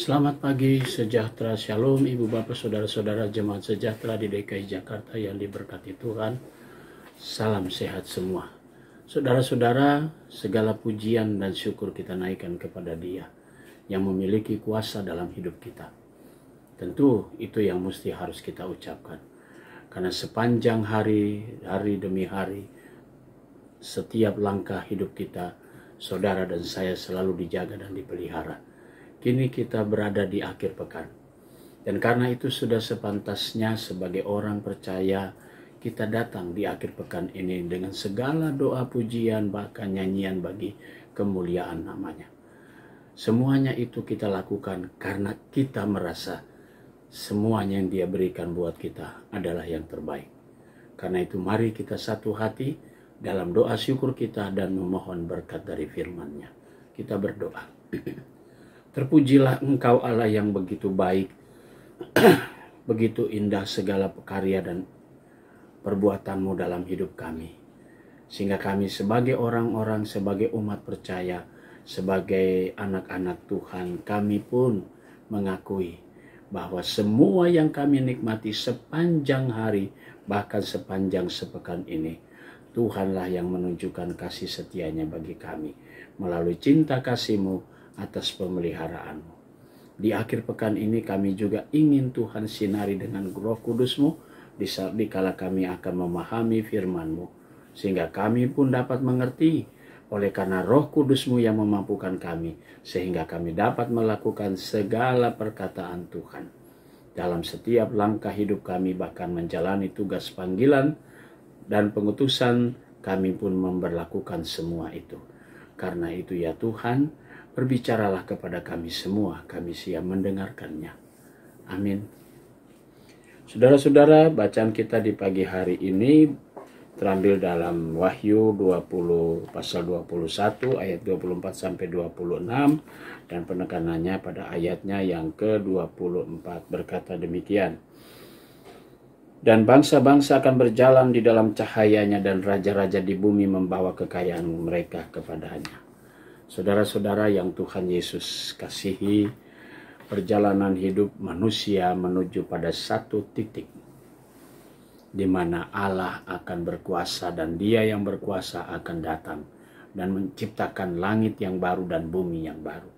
Selamat pagi, sejahtera, shalom, ibu bapak, saudara-saudara jemaat sejahtera di DKI Jakarta yang diberkati Tuhan. Salam sehat semua. Saudara-saudara, segala pujian dan syukur kita naikkan kepada Dia yang memiliki kuasa dalam hidup kita. Tentu itu yang mesti harus kita ucapkan. Karena sepanjang hari demi hari, setiap langkah hidup kita, saudara dan saya selalu dijaga dan dipelihara. Kini kita berada di akhir pekan. Dan karena itu sudah sepantasnya sebagai orang percaya kita datang di akhir pekan ini dengan segala doa pujian bahkan nyanyian bagi kemuliaan namanya. Semuanya itu kita lakukan karena kita merasa semuanya yang Dia berikan buat kita adalah yang terbaik. Karena itu mari kita satu hati dalam doa syukur kita dan memohon berkat dari firman-Nya. Kita berdoa. Terpujilah Engkau Allah yang begitu baik, begitu indah segala karya dan perbuatan-Mu dalam hidup kami. Sehingga kami sebagai orang-orang, sebagai umat percaya, sebagai anak-anak Tuhan, kami pun mengakui bahwa semua yang kami nikmati sepanjang hari, bahkan sepanjang sepekan ini, Tuhanlah yang menunjukkan kasih setia-Nya bagi kami, melalui cinta kasih-Mu, atas pemeliharaanmu. Di akhir pekan ini kami juga ingin Tuhan sinari dengan Roh Kudus-Mu dikala kami akan memahami firman-Mu, sehingga kami pun dapat mengerti oleh karena Roh Kudus-Mu yang memampukan kami, sehingga kami dapat melakukan segala perkataan Tuhan. Dalam setiap langkah hidup kami bahkan menjalani tugas panggilan dan pengutusan, kami pun memberlakukan semua itu. Karena itu ya Tuhan, berbicaralah kepada kami semua, kami siap mendengarkannya. Amin. Saudara-saudara, bacaan kita di pagi hari ini terambil dalam Wahyu 20 pasal 21 ayat 24 sampai 26 dan penekanannya pada ayatnya yang ke-24 berkata demikian. Dan bangsa-bangsa akan berjalan di dalam cahayanya dan raja-raja di bumi membawa kekayaan mereka kepadanya. Saudara-saudara yang Tuhan Yesus kasihi, perjalanan hidup manusia menuju pada satu titik di mana Allah akan berkuasa dan Dia yang berkuasa akan datang dan menciptakan langit yang baru dan bumi yang baru.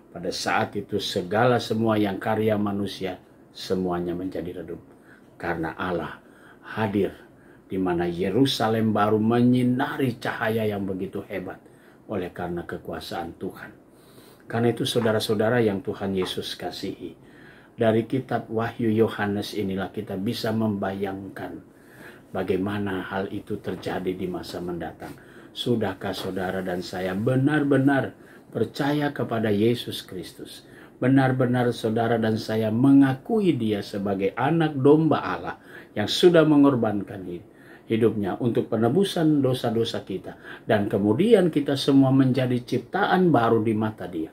Pada saat itu segala semua yang karya manusia semuanya menjadi redup karena Allah hadir di mana Yerusalem baru menyinari cahaya yang begitu hebat oleh karena kekuasaan Tuhan. Karena itu saudara-saudara yang Tuhan Yesus kasihi, dari kitab Wahyu Yohanes inilah kita bisa membayangkan bagaimana hal itu terjadi di masa mendatang. Sudahkah saudara dan saya benar-benar percaya kepada Yesus Kristus? Benar-benar saudara dan saya mengakui Dia sebagai anak domba Allah yang sudah mengorbankan hidupnya untuk penebusan dosa-dosa kita. Dan kemudian kita semua menjadi ciptaan baru di mata Dia.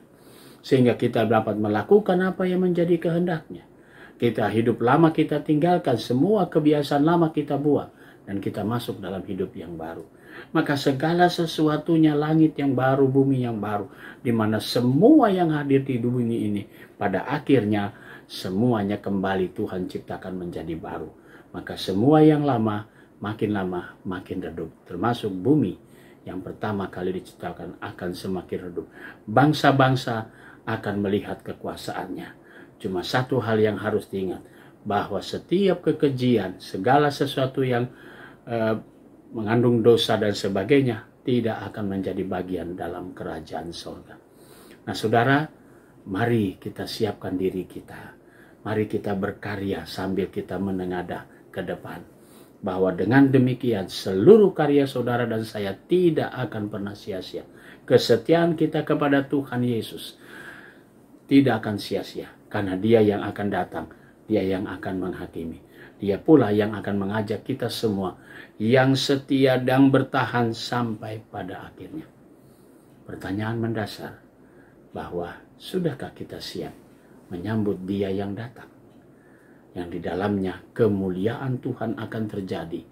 Sehingga kita dapat melakukan apa yang menjadi kehendak-Nya. Kita hidup lama kita tinggalkan, semua kebiasaan lama kita buang. Dan kita masuk dalam hidup yang baru. Maka segala sesuatunya langit yang baru, bumi yang baru. Di mana semua yang hadir di bumi ini pada akhirnya semuanya kembali Tuhan ciptakan menjadi baru. Maka semua yang lama makin lama makin redup, termasuk bumi yang pertama kali diciptakan akan semakin redup. Bangsa-bangsa akan melihat kekuasaannya. Cuma satu hal yang harus diingat, bahwa setiap kekejian, segala sesuatu yang mengandung dosa dan sebagainya tidak akan menjadi bagian dalam kerajaan sorga. Nah saudara, mari kita siapkan diri kita. Mari kita berkarya sambil kita menengadah ke depan. Bahwa dengan demikian seluruh karya saudara dan saya tidak akan pernah sia-sia. Kesetiaan kita kepada Tuhan Yesus tidak akan sia-sia. Karena Dia yang akan datang, Dia yang akan menghakimi. Dia pula yang akan mengajak kita semua yang setia dan bertahan sampai pada akhirnya. Pertanyaan mendasar, bahwa sudahkah kita siap menyambut Dia yang datang? Yang di dalamnya kemuliaan Tuhan akan terjadi.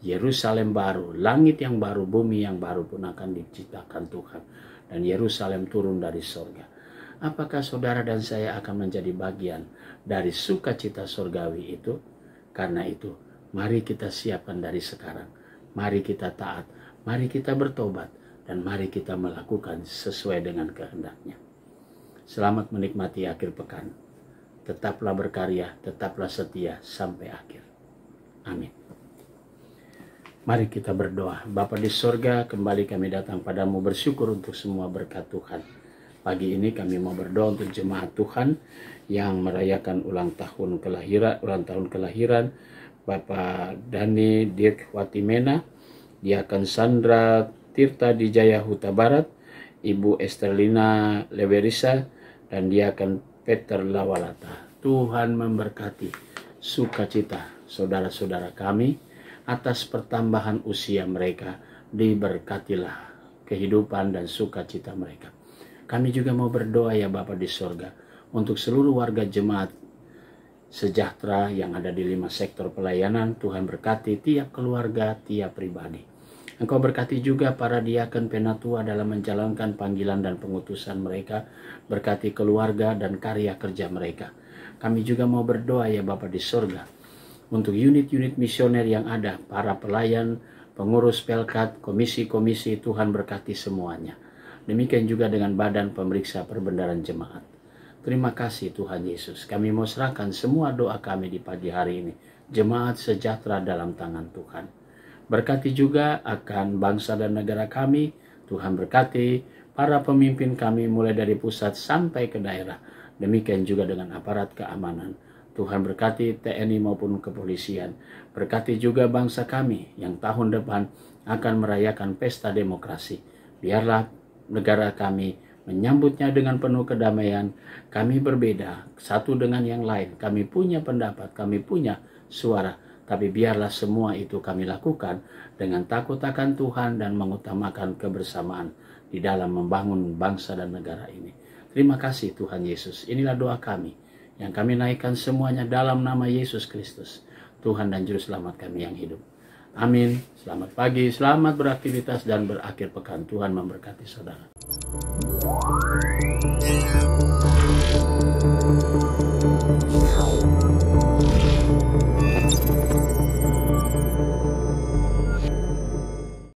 Yerusalem baru, langit yang baru, bumi yang baru pun akan diciptakan Tuhan. Dan Yerusalem turun dari sorga. apakah saudara dan saya akan menjadi bagian dari sukacita surgawi itu? Karena itu, mari kita siapkan dari sekarang. Mari kita taat, mari kita bertobat, dan mari kita melakukan sesuai dengan kehendak-Nya. Selamat menikmati akhir pekan. Tetaplah berkarya, tetaplah setia sampai akhir. Amin. Mari kita berdoa. Bapa di sorga, kembali kami datang padamu bersyukur untuk semua berkat Tuhan. Pagi ini kami mau berdoa untuk jemaat Tuhan yang merayakan ulang tahun kelahiran Bapak Dani Dirk Watimena, Diaken Sandra Tirta di Jaya Huta Barat, Ibu Esterlina Leverisa, dan Diaken Peter Lawalata. Tuhan memberkati sukacita saudara-saudara kami atas pertambahan usia mereka. Diberkatilah kehidupan dan sukacita mereka. Kami juga mau berdoa ya Bapa di sorga untuk seluruh warga jemaat sejahtera yang ada di 5 sektor pelayanan. Tuhan berkati tiap keluarga, tiap pribadi. Engkau berkati juga para diaken penatua dalam menjalankan panggilan dan pengutusan mereka. Berkati keluarga dan karya kerja mereka. Kami juga mau berdoa ya Bapa di sorga untuk unit-unit misioner yang ada, para pelayan, pengurus pelkat, komisi-komisi. Tuhan berkati semuanya. Demikian juga dengan badan pemeriksa perbendaharaan jemaat. Terima kasih Tuhan Yesus. Kami mau serahkan semua doa kami di pagi hari ini. Jemaat sejahtera dalam tangan Tuhan. Berkati juga akan bangsa dan negara kami. Tuhan berkati para pemimpin kami mulai dari pusat sampai ke daerah. Demikian juga dengan aparat keamanan. Tuhan berkati TNI maupun kepolisian. Berkati juga bangsa kami yang tahun depan akan merayakan pesta demokrasi. Biarlah negara kami menyambutnya dengan penuh kedamaian. Kami berbeda satu dengan yang lain. Kami punya pendapat, kami punya suara. Tapi biarlah semua itu kami lakukan dengan takut akan Tuhan dan mengutamakan kebersamaan di dalam membangun bangsa dan negara ini. Terima kasih Tuhan Yesus. Inilah doa kami yang kami naikkan semuanya dalam nama Yesus Kristus, Tuhan dan Juru Selamat kami yang hidup. Amin. Selamat pagi, selamat beraktivitas dan berakhir pekan. Tuhan memberkati saudara.